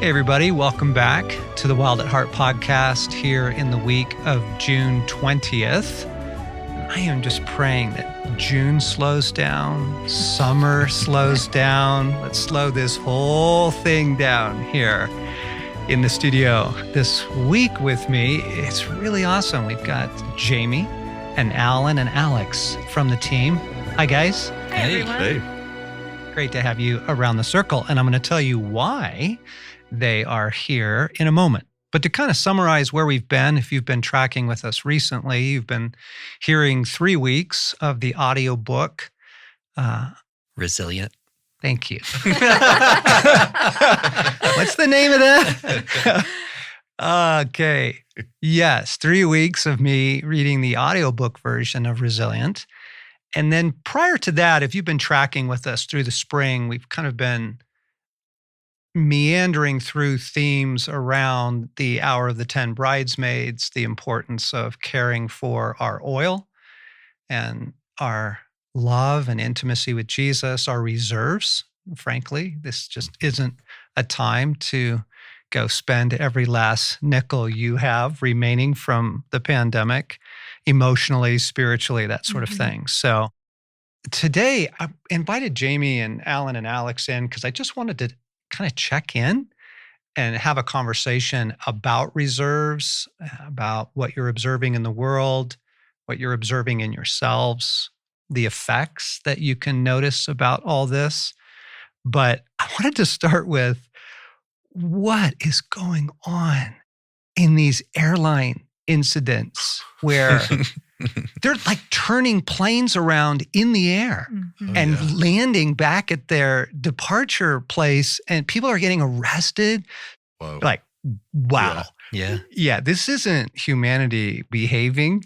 Hey, everybody. Welcome back to the Wild at Heart podcast here in the week of June 20th. I am just praying that June slows down, summer slows down. Let's slow this whole thing down here in the studio. This week with me, it's really awesome. We've got Jamie and Alan and Alex from the team. Hi, guys. Hey, everyone. Hey. Great to have you around the circle. And I'm going to tell you why they are here in a moment. But to kind of summarize where we've been, if you've been tracking with us recently, you've been hearing 3 weeks of the audio book. Resilient. Thank you. What's the name of that? Okay. Yes, 3 weeks of me reading the audiobook version of Resilient. And then prior to that, if you've been tracking with us through the spring, we've kind of been meandering through themes around the Hour of the 10 Bridesmaids, the importance of caring for our oil and our love and intimacy with Jesus, our reserves. Frankly, this just isn't a time to go spend every last nickel you have remaining from the pandemic, emotionally, spiritually, that sort of thing. So today I invited Jamie and Alan and Alex in because I just wanted to kind of check in and have a conversation about reserves, about what you're observing in the world, what you're observing in yourselves, the effects that you can notice about all this. But I wanted to start with what is going on in these airline incidents where they're like turning planes around in the air and landing back at their departure place, and people are getting arrested. Whoa. Like, wow. Yeah. Yeah, this isn't humanity behaving.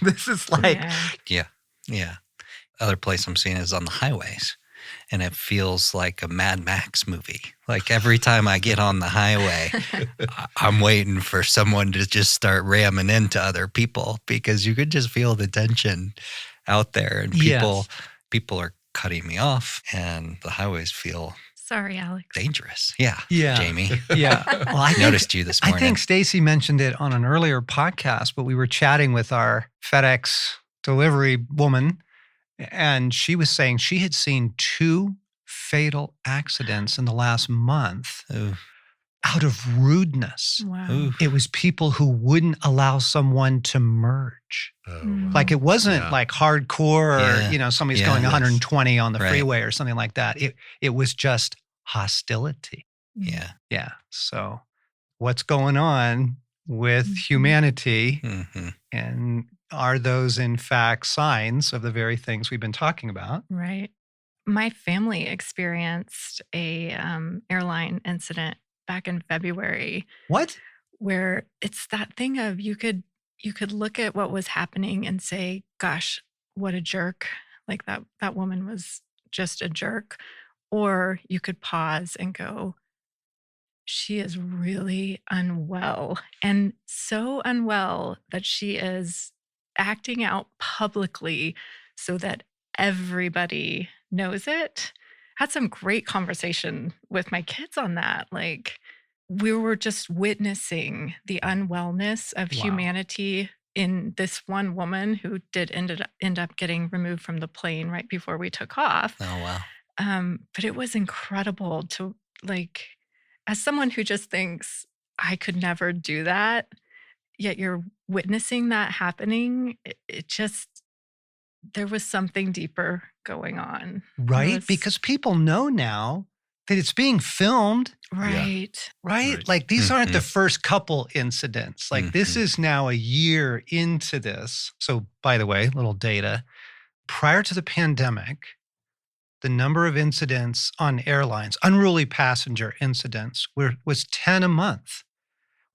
This is like, Yeah. Other place I'm seeing is on the highways. And it feels like a Mad Max movie. Like every time I get on the highway, I'm waiting for someone to just start ramming into other people because you could just feel the tension out there. And people are cutting me off and the highways feel Sorry, Alex. dangerous. Yeah. Jamie. yeah. Well, I Noticed you this morning. I think Stacy mentioned it on an earlier podcast, but we were chatting with our FedEx delivery woman, and she was saying she had seen 2 fatal accidents in the last month out of rudeness. Wow. Ooh. It was people who wouldn't allow someone to merge. Like it wasn't like hardcore or, somebody's going 120 on the freeway or something like that. It was just hostility. Yeah. Yeah. So what's going on with humanity? And are those, in fact, signs of the very things we've been talking about? Right. My family experienced a airline incident back in February. What? Where it's that thing of you could look at what was happening and say, gosh, what a jerk. Like that woman was just a jerk. Or you could pause and go, she is really unwell, and so unwell that she is acting out publicly so that everybody knows it. Had some great conversation with my kids on that. Like we were just witnessing the unwellness of humanity in this one woman who did end up getting removed from the plane right before we took off. Oh, wow. But it was incredible to, like, as someone who just thinks I could never do that, yet you're witnessing that happening, it just, there was something deeper going on. Right? Because people know now that it's being filmed. Right. Right? Like these aren't the first couple incidents. Like this is now a year into this. So by the way, little data, prior to the pandemic, the number of incidents on airlines, unruly passenger incidents, was 10 a month,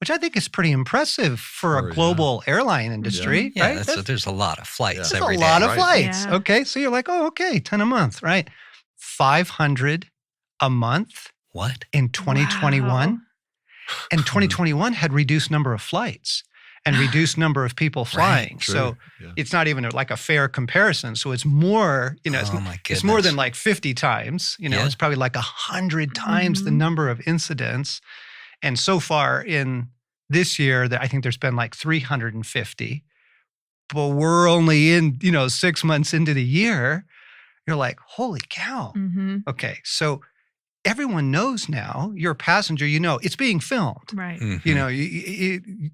which I think is pretty impressive for a global airline industry, right? There's a lot of flights There's every a day. lot of flights. Yeah. Okay, so you're like, oh, okay, 10 a month, right? 500 a month What? in 2021. Wow. And 2021 had reduced number of flights. and reduced number of people flying. True. So Yeah. it's not even like a fair comparison. So it's more, Oh my it's more goodness. than like 50 times, Yeah. it's probably like 100 times the number of incidents. And so far in this year, I think there's been like 350, but we're only in, 6 months into the year. You're like, holy cow. Okay. So everyone knows now, you're a passenger, it's being filmed. Right. Mhm.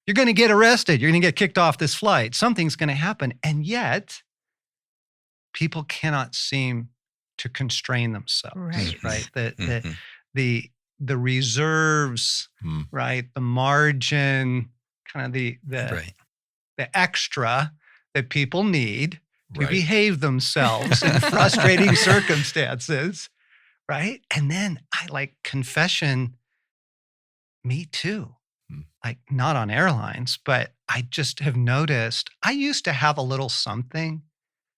You're going to get arrested. You're going to get kicked off this flight. Something's going to happen. And yet people cannot seem to constrain themselves, Right. right? Mhm. The reserves, Mm. right? The margin, kind of the Right. the extra that people need to Right. behave themselves in frustrating circumstances, right? And then I like confession, me too. Mm. Like not on airlines, but I just have noticed I used to have a little something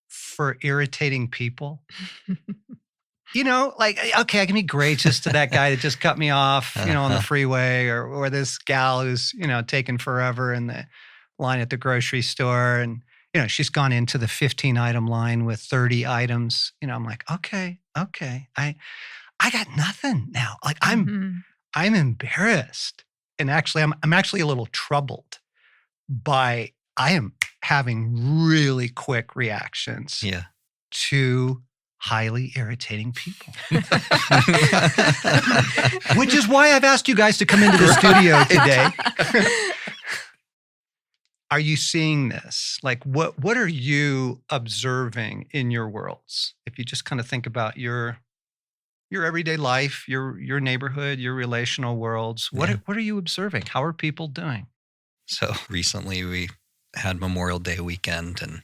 for irritating people. Like, okay, I can be gracious to that guy that just cut me off, on the freeway, or this gal who's, taking forever in the line at the grocery store. And, she's gone into the 15 item line with 30 items. I'm like, okay. I got nothing now. Like I'm embarrassed. And actually, I'm actually a little troubled by, I am having really quick reactions Yeah. to highly irritating people. Which is why I've asked you guys to come into the studio today. Are you seeing this? Like, what are you observing in your worlds? If you just kind of think about your everyday life, your neighborhood, your relational worlds, what Yeah. are you observing? How are people doing? So recently we had Memorial Day weekend, and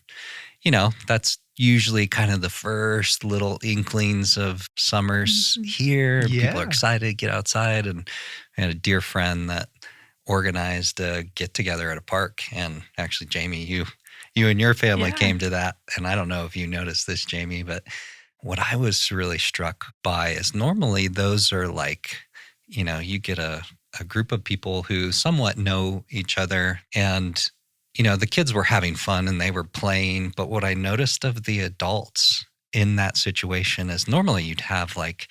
that's usually kind of the first little inklings of summer's here. People are Yeah. excited to get outside, and I had a dear friend that organized a get together at a park. And actually, Jamie, you and your family Yeah. came to that. And I don't know if you noticed this, Jamie, but what I was really struck by is normally those are like, you get a group of people who somewhat know each other, and the kids were having fun and they were playing. But what I noticed of the adults in that situation is normally you'd have like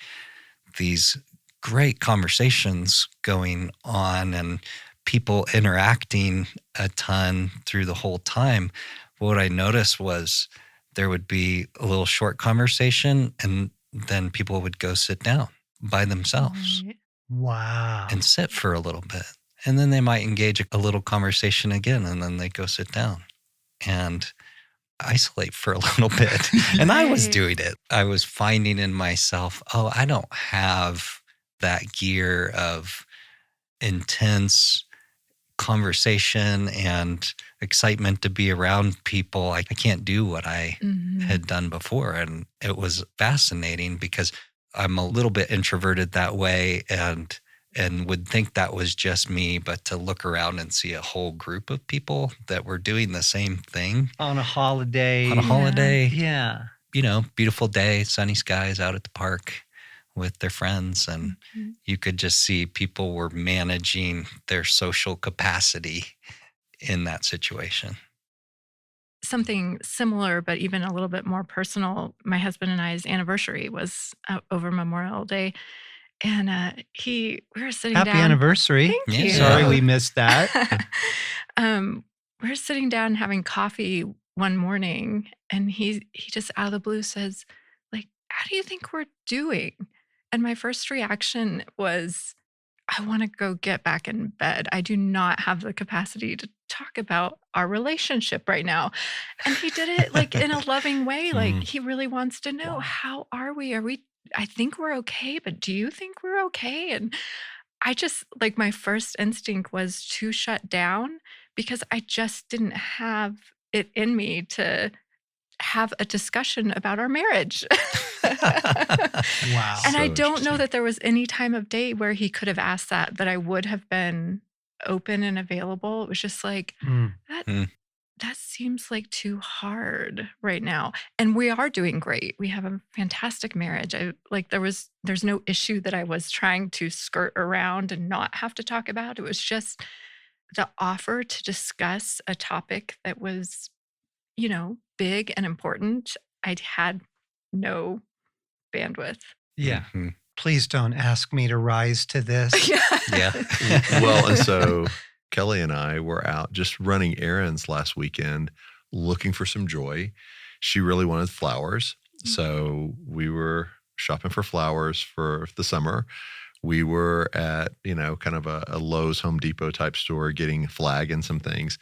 these great conversations going on and people interacting a ton through the whole time. But what I noticed was there would be a little short conversation, and then people would go sit down by themselves Right. Wow. and sit for a little bit. And then they might engage a little conversation again, and then they go sit down and isolate for a little bit. And I was Right. doing it. I was finding in myself, I don't have that gear of intense conversation and excitement to be around people. I can't do what I had done before. And it was fascinating because I'm a little bit introverted that way, and would think that was just me, but to look around and see a whole group of people that were doing the same thing On a holiday. on a holiday, Yeah. beautiful day, sunny skies out at the park with their friends. And you could just see people were managing their social capacity in that situation. Something similar, but even a little bit more personal. My husband and I's anniversary was over Memorial Day, and we were sitting Happy down. anniversary. Thank Yeah. you. Sorry we missed that. We were sitting down having coffee one morning, and he just out of the blue says, like, "How do you think we're doing?" And my first reaction was, I want to go get back in bed. I do not have the capacity to talk about our relationship right now. And he did it like in a loving way. Like Mhm. he really wants to know, Wow. how are we? I think we're okay, but do you think we're okay? And I just like my first instinct was to shut down because I just didn't have it in me to have a discussion about our marriage. Wow. And I So don't know interesting. that there was any time of day where he could have asked that I would have been open and available. It was just like, Mm. that Mm. that seems like too hard right now. And we are doing great. We have a fantastic marriage. There's no issue that I was trying to skirt around and not have to talk about. It was just the offer to discuss a topic that was, big and important, I had no bandwidth. Yeah. Hmm. Please don't ask me to rise to this. Yeah. Well, and so Kelly and I were out just running errands last weekend looking for some joy. She really wanted flowers. So we were shopping for flowers for the summer. We were at, kind of a Lowe's Home Depot type store getting a flag and some things.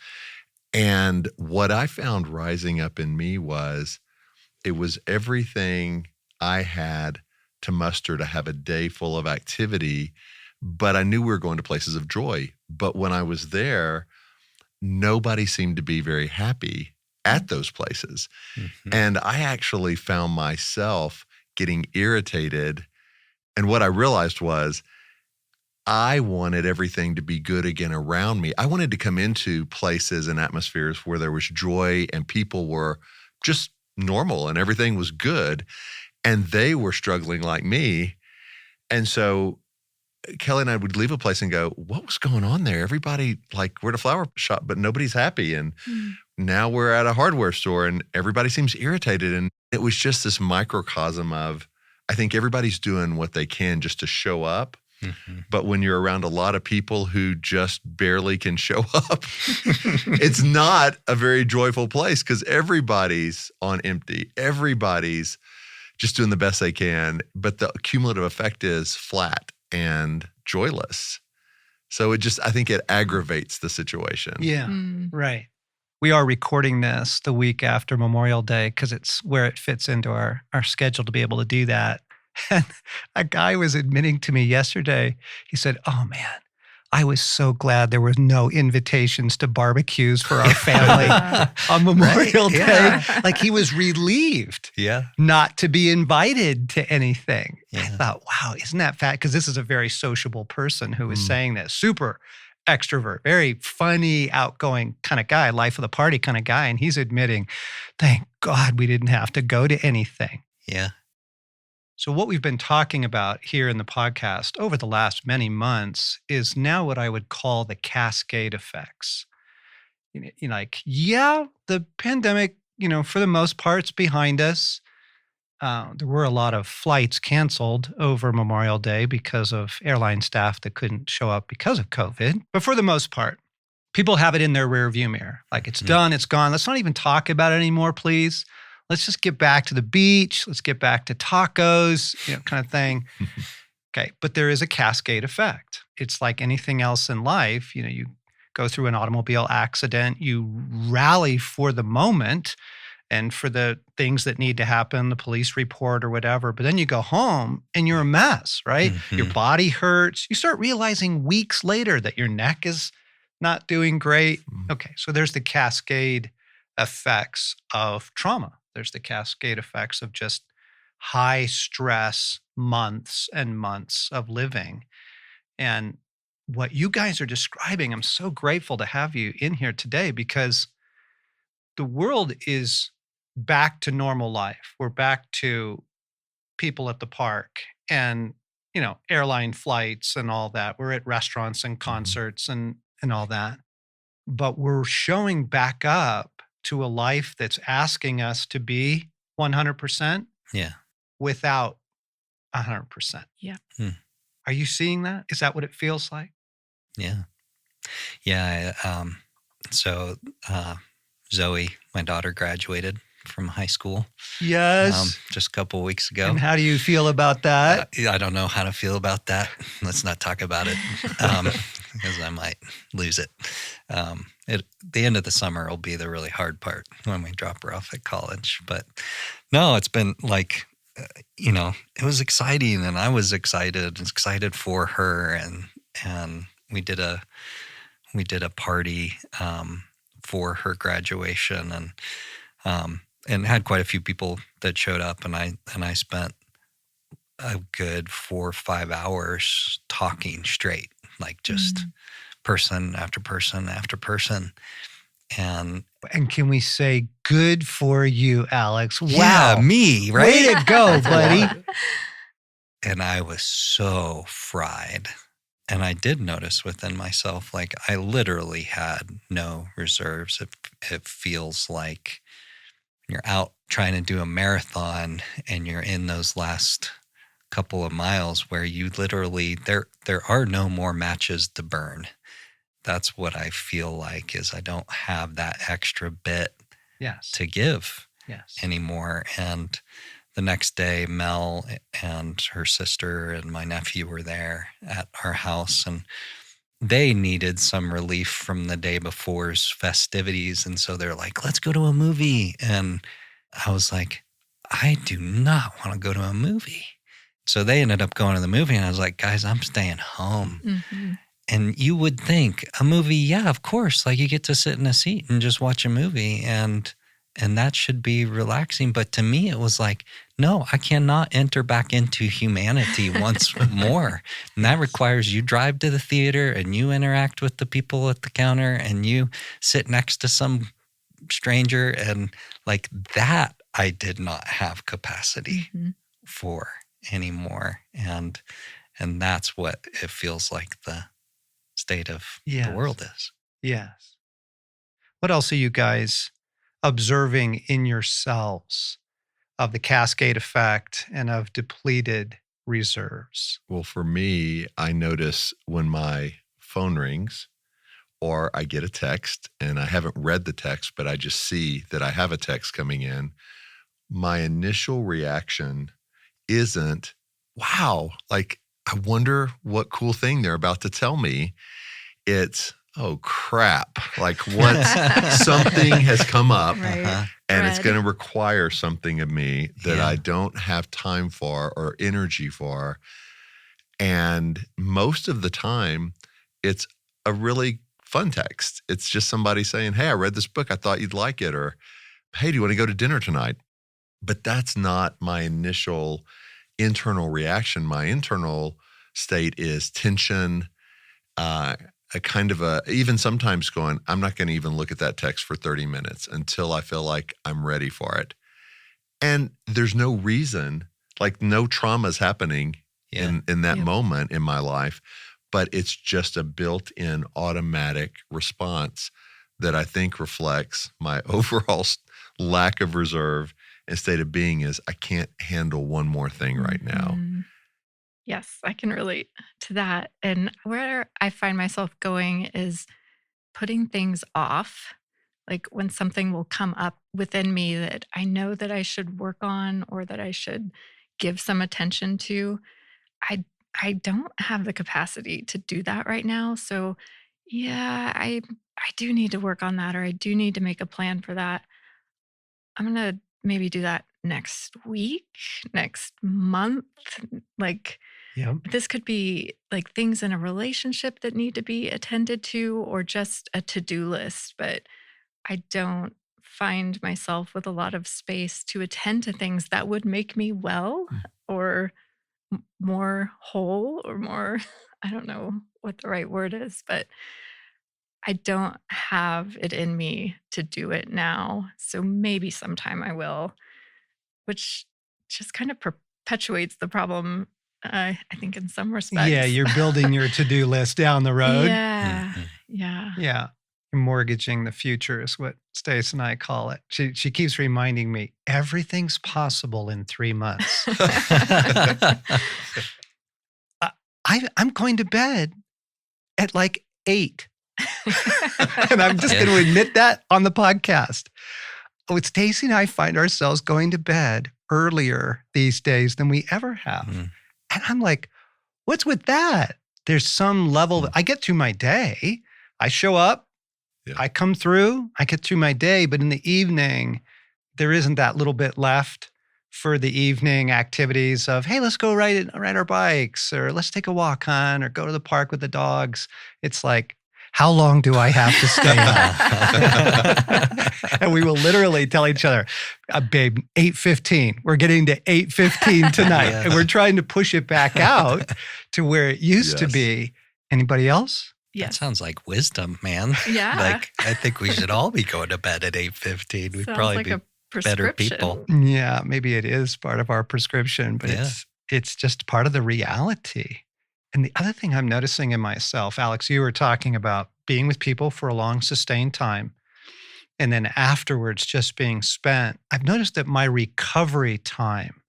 And what I found rising up in me was it was everything I had to muster to have a day full of activity, but I knew we were going to places of joy. But when I was there, nobody seemed to be very happy at those places. Mhm. And I actually found myself getting irritated. And what I realized was I wanted everything to be good again around me. I wanted to come into places and atmospheres where there was joy and people were just normal and everything was good. And they were struggling like me. And so Kelly and I would leave a place and go, what was going on there? Everybody, like, we're at a flower shop, but nobody's happy. And now we're at a hardware store and everybody seems irritated. And it was just this microcosm of, I think everybody's doing what they can just to show up. Mhm. But when you're around a lot of people who just barely can show up, it's not a very joyful place because everybody's on empty. Everybody's just doing the best they can. But the cumulative effect is flat and joyless. So I think it aggravates the situation. Yeah, Mm. right. We are recording this the week after Memorial Day because it's where it fits into our schedule to be able to do that. And a guy was admitting to me yesterday, he said, oh man, I was so glad there was no invitations to barbecues for our family on Memorial Day. Yeah. Like he was relieved Yeah. not to be invited to anything. I Yeah. thought, wow, isn't that fat? Because this is a very sociable person who was saying this, super extrovert, very funny, outgoing kind of guy, life of the party kind of guy. And he's admitting, thank God we didn't have to go to anything. Yeah. So what we've been talking about here in the podcast over the last many months is now what I would call the cascade effects. The pandemic, for the most part, it's behind us. There were a lot of flights canceled over Memorial Day because of airline staff that couldn't show up because of COVID. But for the most part, people have it in their rear view mirror. Like it's done, it's gone. Let's not even talk about it anymore, please. Let's just get back to the beach. Let's get back to tacos, kind of thing. Okay. But there is a cascade effect. It's like anything else in life. You go through an automobile accident, you rally for the moment and for the things that need to happen, the police report or whatever. But then you go home and you're a mess, right? Your body hurts. You start realizing weeks later that your neck is not doing great. Okay. So there's the cascade effects of trauma. There's the cascade effects of just high stress months and months of living. And what you guys are describing, I'm so grateful to have you in here today because the world is back to normal life. We're back to people at the park and, airline flights and all that. We're at restaurants and concerts and all that. But we're showing back up to a life that's asking us to be 100% Yeah. without 100%. Yeah. Are you seeing that? Is that what it feels like? Yeah. Yeah. So Zoe, my daughter, graduated from high school Yes. just a couple of weeks ago. And how do you feel about that? I don't know how to feel about that. Let's not talk about it because I might lose it. The end of the summer will be the really hard part when we drop her off at college. But no, it's been like, it was exciting, and I was excited for her, and we did a party for her graduation, and had quite a few people that showed up, and I spent a good 4 or 5 hours talking straight, like just person after person after person. And can we say good for you, Alex? Wow. yeah, me, right? Way to go, buddy. And I was so fried. And I did notice within myself, like I literally had no reserves. It feels like you're out trying to do a marathon and you're in those last couple of miles where you literally, there are no more matches to burn. That's what I feel like is I don't have that extra bit Yes. to give Yes. anymore. And the next day, Mel and her sister and my nephew were there at our house, and they needed some relief from the day before's festivities. And so they're like, let's go to a movie. And I was like, I do not want to go to a movie. So they ended up going to the movie, and I was like, guys, I'm staying home. Mm-hmm. And you would think a movie, yeah, of course, like you get to sit in a seat and just watch a movie and that should be relaxing. But to me, it was like, no, I cannot enter back into humanity once more. And that requires you drive to the theater and you interact with the people at the counter and you sit next to some stranger. And like that, I did not have capacity Mm-hmm. for anymore. And that's what it feels like the state of Yes. the world is. Yes. What else are you guys observing in yourselves of the cascade effect and of depleted reserves? Well, for me, I notice when my phone rings or I get a text and I haven't read the text, but I just see that I have a text coming in, my initial reaction isn't, wow, like, I wonder what cool thing they're about to tell me. It's, oh crap, like something has come up. Right. Uh-huh. And it's Dread. going to require something of me that Yeah. I don't have time for or energy for. And most of the time, it's a really fun text. It's just somebody saying, hey, I read this book. I thought you'd like it. Or, hey, do you want to go to dinner tonight? But that's not my initial internal reaction. My internal state is tension, a kind of even sometimes going, I'm not going to even look at that text for 30 minutes until I feel like I'm ready for it. And there's no reason, like no trauma is happening Yeah. in that Yeah. moment in my life, but it's just a built-in automatic response that I think reflects my overall lack of reserve and state of being is I can't handle one more thing right now. Mhm. Yes, I can relate to that. And where I find myself going is putting things off. Like when something will come up within me that I know that I should work on or that I should give some attention to, I I don't have the capacity to do that right now. So yeah, I do need to work on that, or I do need to make a plan for that. I'm gonna maybe do that next week, next month. Like Yep. this could be like things in a relationship that need to be attended to, or just a to-do list. But I don't find myself with a lot of space to attend to things that would make me well Mm. or more whole or more, I don't know what the right word is, but I don't have it in me to do it now. So maybe sometime I will, which just kind of perpetuates the problem, I think, in some respects. Yeah, you're building your to-do list down the road. Yeah. Mhm. Yeah. Yeah. Mortgaging the future is what Stace and I call it. She keeps reminding me, everything's possible in 3 months. I'm going to bed at like 8. And I'm just Yeah. going to admit that on the podcast. Oh, Stacy and I find ourselves going to bed earlier these days than we ever have. Mhm. And I'm like, what's with that? There's some level I get through my day. I show up, Yeah. I come through, I get through my day, but in the evening, there isn't that little bit left for the evening activities of, hey, let's go ride our bikes, or let's take a walk, hon, or go to the park with the dogs. It's like, how long do I have to stay up? And we will literally tell each other, babe, 8:15. We're getting to 8:15 tonight. Yeah. And we're trying to push it back out to where it used to Yes. be. Anybody else? That Yes. sounds like wisdom, man. Yeah. Like, I think we should all be going to bed at 8:15. We'd Sounds probably like be a better prescription. people. Yeah, maybe it is part of our prescription, but Yeah. it's just part of the reality. And the other thing I'm noticing in myself, Alex, you were talking about being with people for a long, sustained time, and then afterwards just being spent. I've noticed that my recovery time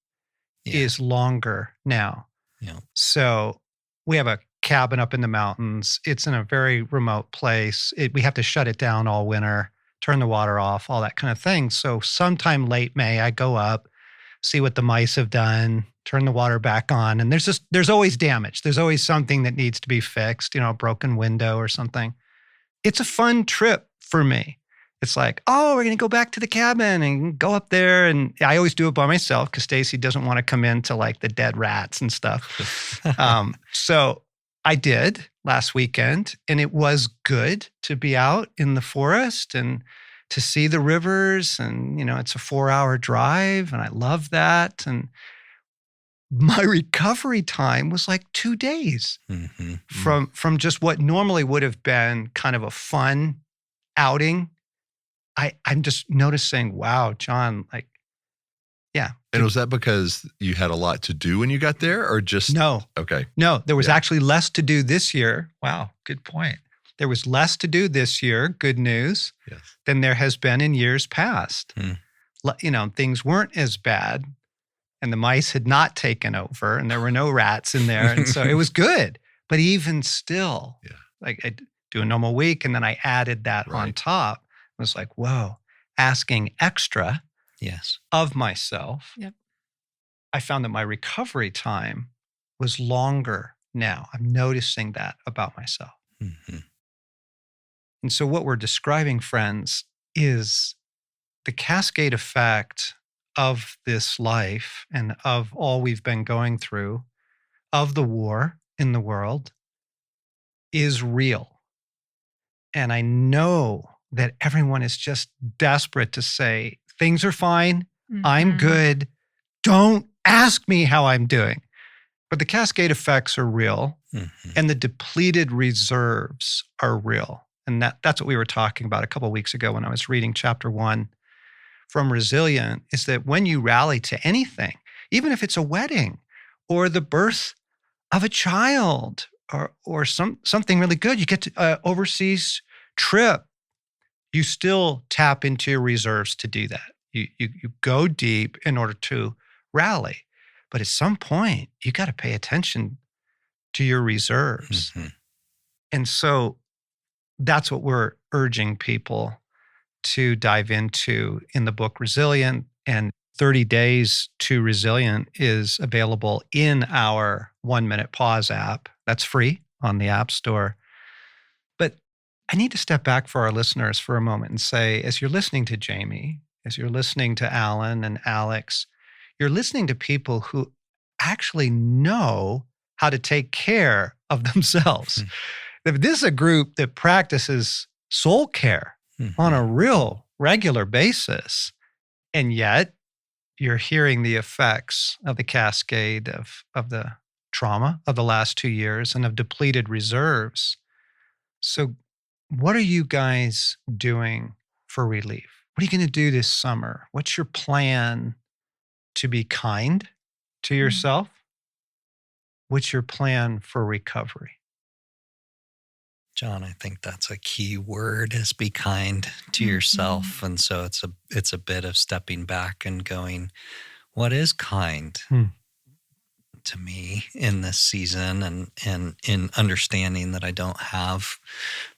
Yeah. is longer now. Yeah. So we have a cabin up in the mountains. It's in a very remote place. We have to shut it down all winter, turn the water off, all that kind of thing. So sometime late May, I go up, see what the mice have done, turn the water back on. And there's always damage. There's always something that needs to be fixed, a broken window or something. It's a fun trip for me. It's like, oh, we're going to go back to the cabin and go up there. And I always do it by myself because Stacy doesn't want to come into like the dead rats and stuff. So I did last weekend, and it was good to be out in the forest and to see the rivers. And, it's a 4-hour drive, and I love that. And my recovery time was like 2 days from just what normally would have been kind of a fun outing. I'm just noticing, wow, John, like, yeah. And was that because you had a lot to do when you got there, or just No? Okay. No, there was actually less to do this year. Wow, good point. There was less to do this year, good news, Yes. than there has been in years past. Things weren't as bad, and the mice had not taken over, and there were no rats in there. And so it was good. But even still, like I do a normal week, and then I added that on top. It was like, whoa, asking extra of myself. Yep. I found that my recovery time was longer now. I'm noticing that about myself. And so what we're describing, friends, is the cascade effect of this life and of all we've been going through, of the war in the world, is real. And I know that everyone is just desperate to say, things are fine, I'm good, don't ask me how I'm doing. But the cascade effects are real, and the depleted reserves are real. And that's what we were talking about a couple of weeks ago when I was reading chapter 1 from Resilient, is that when you rally to anything, even if it's a wedding or the birth of a child or something really good, you get to overseas trip, you still tap into your reserves to do that. You go deep in order to rally. But at some point, you got to pay attention to your reserves. And so that's what we're urging people to dive into in the book Resilient. And 30 Days to Resilient is available in our 1 Minute Pause app. That's free on the App Store. But I need to step back for our listeners for a moment and say, as you're listening to Jamie, as you're listening to Alan and Alex, you're listening to people who actually know how to take care of themselves. This is a group that practices soul care on a real regular basis. And yet you're hearing the effects of the cascade of the trauma of the last 2 years and of depleted reserves. So what are you guys doing for relief? What are you going to do this summer? What's your plan to be kind to yourself? What's your plan for recovery? John, I think that's a key word, is be kind to yourself. And so it's a bit of stepping back and going, what is kind to me in this season, and in understanding that I don't have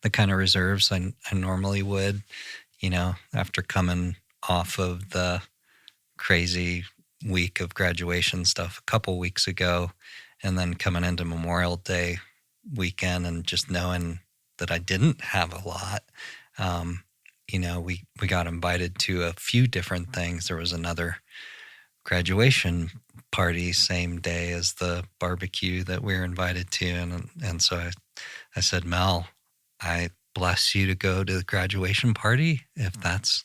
the kind of reserves I normally would, after coming off of the crazy week of graduation stuff a couple weeks ago, and then coming into Memorial Day weekend and just knowing that I didn't have a lot. We got invited to a few different things. There was another graduation party same day as the barbecue that we were invited to. And so I said, Mel, I bless you to go to the graduation party if that's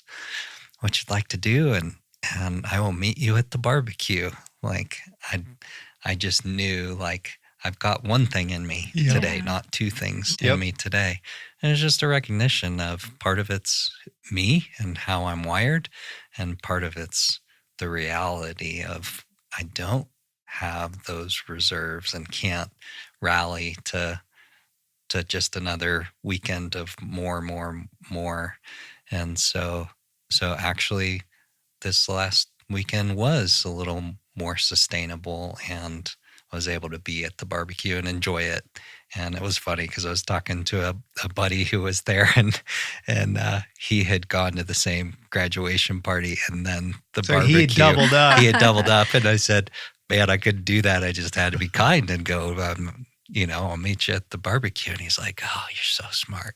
what you'd like to do. And I will meet you at the barbecue. Like I just knew, like, I've got one thing in me today, not two things in me today. And it's just a recognition of part of it's me and how I'm wired, and part of it's the reality of I don't have those reserves and can't rally to just another weekend of more. And so actually this last weekend was a little more sustainable and was able to be at the barbecue and enjoy it. And it was funny because I was talking to a buddy who was there, and he had gone to the same graduation party, and then the So barbecue. he had doubled up. He had doubled up, and I said, "Man, I couldn't do that. I just had to be kind and go. I'll meet you at the barbecue." And he's like, "Oh, you're so smart."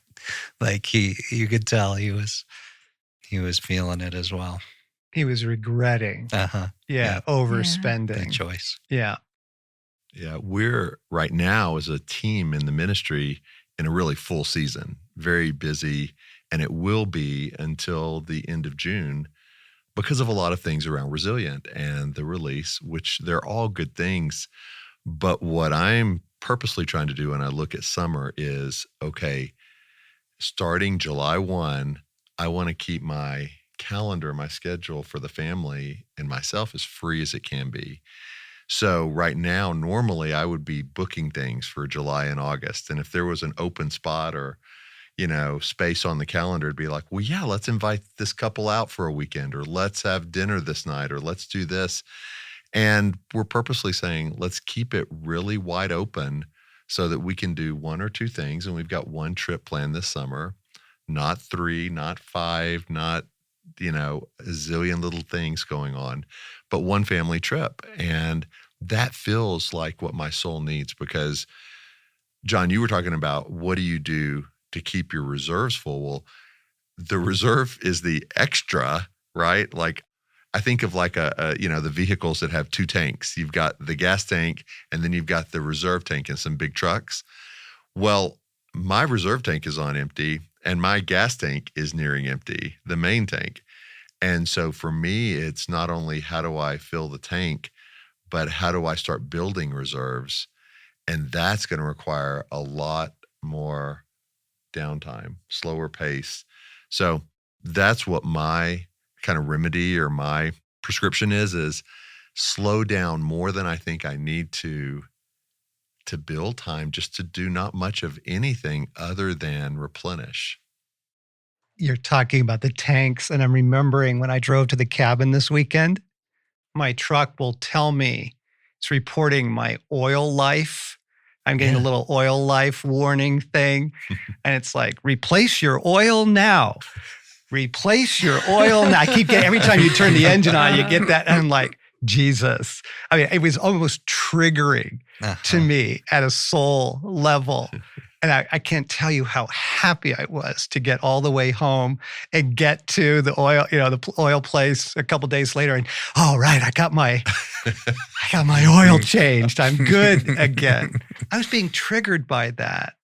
Like you could tell he was feeling it as well. He was regretting, Yeah. overspending. Good choice. Yeah. Yeah, we're right now as a team in the ministry in a really full season, very busy, and it will be until the end of June because of a lot of things around Resilient and the release, which they're all good things. But what I'm purposely trying to do when I look at summer is, okay, starting July 1, I want to keep my calendar, my schedule for the family and myself as free as it can be. So right now, normally I would be booking things for July and August. And if there was an open spot or, space on the calendar, it'd be like, well, yeah, let's invite this couple out for a weekend, or let's have dinner this night, or let's do this. And we're purposely saying, let's keep it really wide open so that we can do one or two things. And we've got one trip planned this summer, not 3, not 5, not, a zillion little things going on, but one family trip. And that feels like what my soul needs, because John, you were talking about what do you do to keep your reserves full? Well, the reserve is the extra, right? Like I think of like the vehicles that have 2 tanks. You've got the gas tank and then you've got the reserve tank in some big trucks. Well, my reserve tank is on empty and my gas tank is nearing empty, the main tank. And so for me, it's not only how do I fill the tank, but how do I start building reserves? And that's going to require a lot more downtime, slower pace. So that's what my kind of remedy or my prescription is slow down more than I think I need to build time just to do not much of anything other than replenish. You're talking about the tanks, and I'm remembering when I drove to the cabin this weekend, my truck will tell me it's reporting my oil life. I'm getting a little oil life warning thing. And it's like, replace your oil now. Replace your oil now. I keep getting, every time you turn the engine on, you get that. And I'm like, Jesus. I mean, it was almost triggering to me at a soul level. And I can't tell you how happy I was to get all the way home and get to the oil, the oil place a couple days later. And all right, I got my oil changed. I'm good again. I was being triggered by that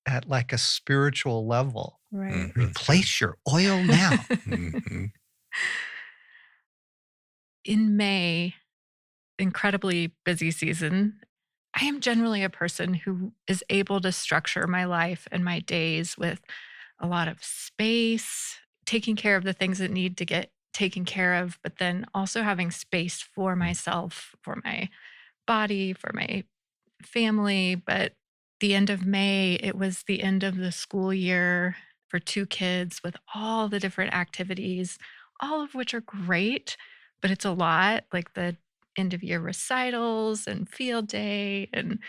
at like a spiritual level. Right. Replace your oil now. Mhm. In May, incredibly busy season, I am generally a person who is able to structure my life and my days with a lot of space, taking care of the things that need to get taken care of, but then also having space for myself, for my body, for my family. But the end of May, it was the end of the school year for 2 kids with all the different activities, all of which are great, but it's a lot, like the end of year recitals and field day. And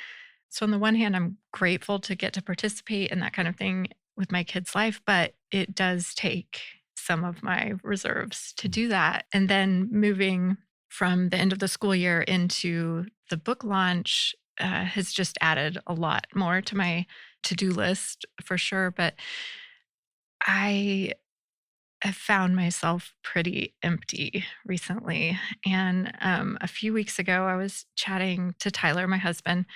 so, on the one hand, I'm grateful to get to participate in that kind of thing with my kids' life, but it does take some of my reserves to do that. And then moving from the end of the school year into the book launch has just added a lot more to my to-do list for sure. But I have found myself pretty empty recently. And a few weeks ago, I was chatting to Tyler, my husband,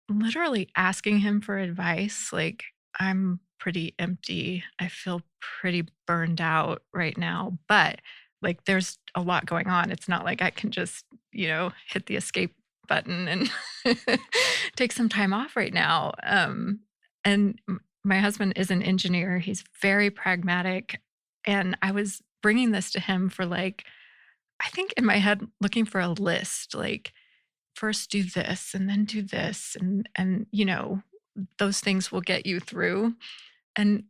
literally asking him for advice. Like, I'm pretty empty. I feel pretty burned out right now, but like there's a lot going on. It's not like I can just, hit the escape button and take some time off right now. And my husband is an engineer. He's very pragmatic. And I was bringing this to him for like, I think in my head, looking for a list, like first do this and then do this, and those things will get you through. And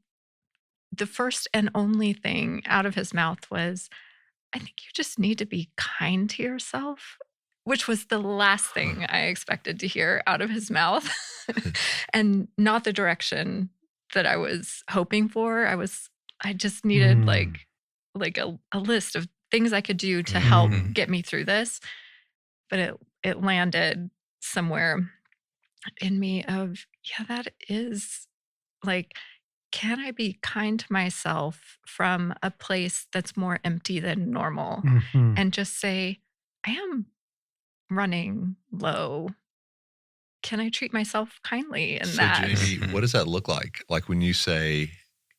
the first and only thing out of his mouth was, I think you just need to be kind to yourself, which was the last thing I expected to hear out of his mouth, and not the direction that I was hoping for. I just needed Mm. like a list of things I could do to help Mm. get me through this, but it landed somewhere in me of, yeah, that is like, can I be kind to myself from a place that's more empty than normal Mhm. and just say, I am running low. Can I treat myself kindly in So, that? Jamie, Mhm. what does that look like? Like when you say,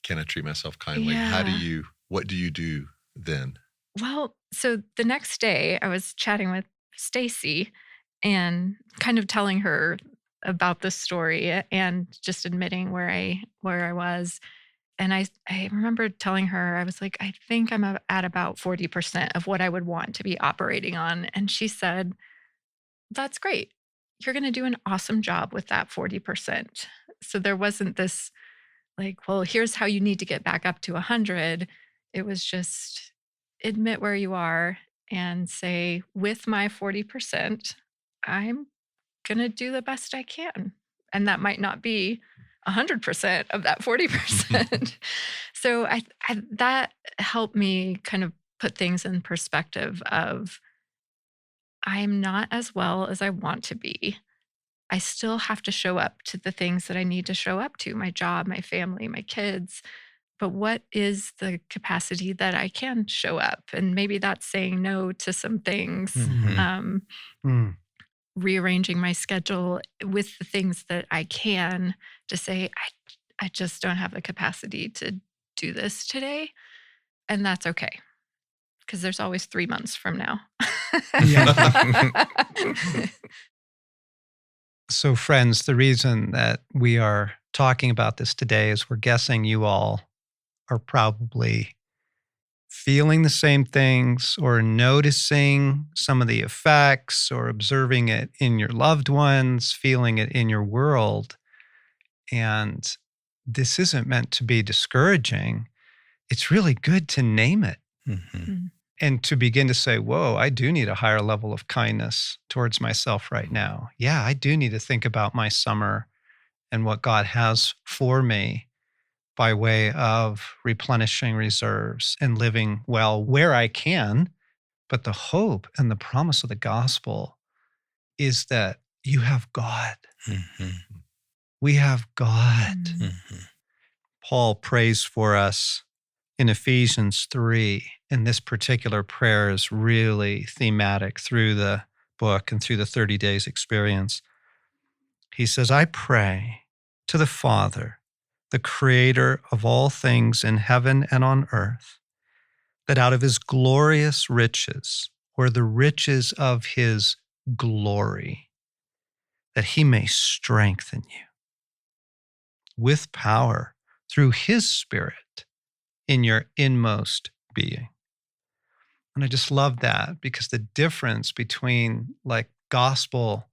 "Can I treat myself kindly?" Yeah. What do you do then? Well, so the next day I was chatting with Stacy and kind of telling her about this story and just admitting where I was. And I remember telling her, I was like, I think I'm at about 40% of what I would want to be operating on. And she said, that's great. You're going to do an awesome job with that 40%. So there wasn't this like, well, here's how you need to get back up to 100. It was just admit where you are and say, with my 40%, I'm going to do the best I can. And that might not be 100% of that 40%. So that helped me kind of put things in perspective of, I'm not as well as I want to be. I still have to show up to the things that I need to show up to, my job, my family, my kids. But what is the capacity that I can show up? And maybe that's saying no to some things, Mhm. Mm. rearranging my schedule with the things that I can to say, I just don't have the capacity to do this today. And that's okay, because there's always 3 months from now. Yeah. So, friends, the reason that we are talking about this today is we're guessing you all are probably feeling the same things or noticing some of the effects or observing it in your loved ones, feeling it in your world. And this isn't meant to be discouraging. It's really good to name it Mhm. Mm, and to begin to say, whoa, I do need a higher level of kindness towards myself right now. Yeah, I do need to think about my summer and what God has for me by way of replenishing reserves and living well where I can. But the hope and the promise of the gospel is that you have God. Mhm. We have God. mm, Mhm. Paul prays for us in Ephesians 3. And this particular prayer is really thematic through the book and through the 30 days experience. He says, I pray to the Father, the creator of all things in heaven and on earth, that out of his glorious riches, or the riches of his glory, that he may strengthen you with power through his Spirit in your inmost being. And I just love that because the difference between like gospel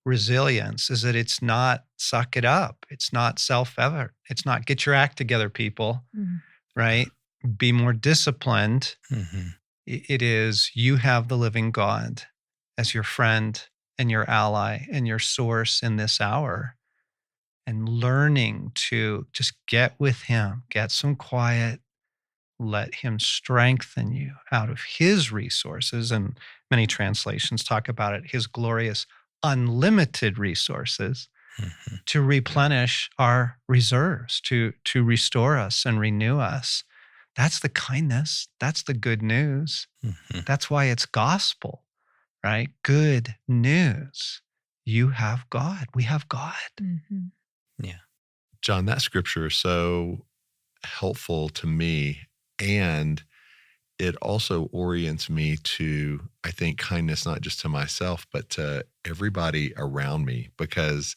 resilience is that it's not suck it up. It's not self-effort. It's not get your act together, people, mm, right? Be more disciplined. Mhm. It is you have the living God as your friend and your ally and your source in this hour, and learning to just get with him, get some quiet, let him strengthen you out of his resources. And many translations talk about it, his glorious unlimited resources Mhm. to replenish our reserves, to restore us and renew us. That's the kindness. That's the good news. Mhm. That's why it's gospel, right? Good news. You have God. We have God. mhm, Yeah. John, that scripture is so helpful to me. And it also orients me to, I think, kindness, not just to myself, but to everybody around me. Because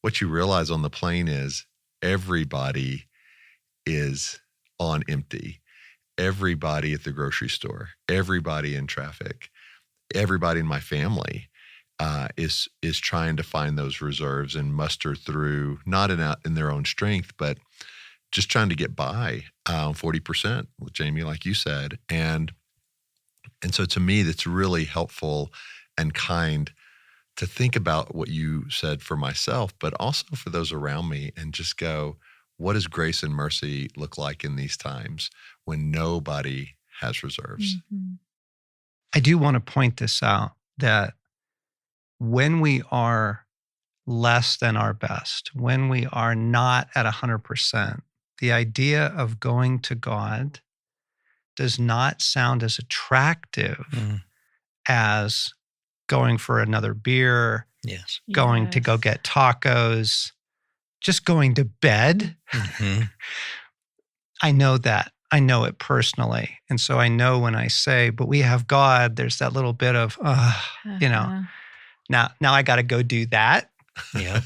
what you realize on the plane is everybody is on empty. Everybody at the grocery store, everybody in traffic, everybody in my family. is trying to find those reserves and muster through, not in their own strength, but just trying to get by 40% with Jamie, like you said. And so to me, that's really helpful and kind to think about what you said for myself, but also for those around me, and just go, what does grace and mercy look like in these times when nobody has reserves? Mm-hmm. I do want to point this out, that when we are less than our best, when we are not at 100%, the idea of going to God does not sound as attractive Mm, as going for another beer, yes. going to go Yes. get tacos, just going to bed. hmm I know that. I know it personally. And so I know when I say, but we have God, there's that little bit of, Uh-huh. now I got to go do that. Yeah.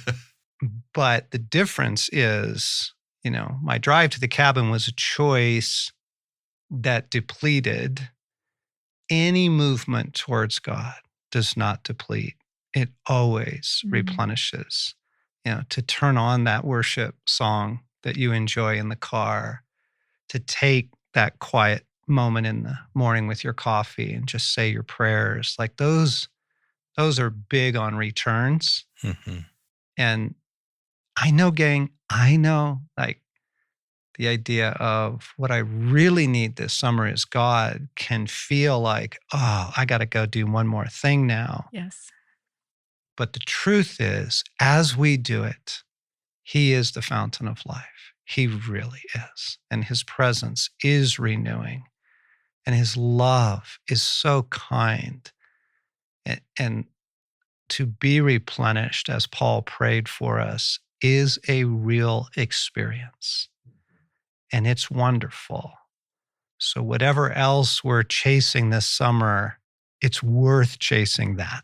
But the difference is, my drive to the cabin was a choice that depleted. Any movement towards God does not deplete. It always Mhm. replenishes. To turn on that worship song that you enjoy in the car, to take that quiet moment in the morning with your coffee and just say your prayers, like those are big on returns. hmm And I know, gang, I know, like, the idea of what I really need this summer is God can feel like, oh, I got to go do one more thing now. Yes. But the truth is, as we do it, He is the fountain of life. He really is. And His presence is renewing. And His love is so kind. And to be replenished, as Paul prayed for us, is a real experience. And it's wonderful. So, whatever else we're chasing this summer, it's worth chasing that.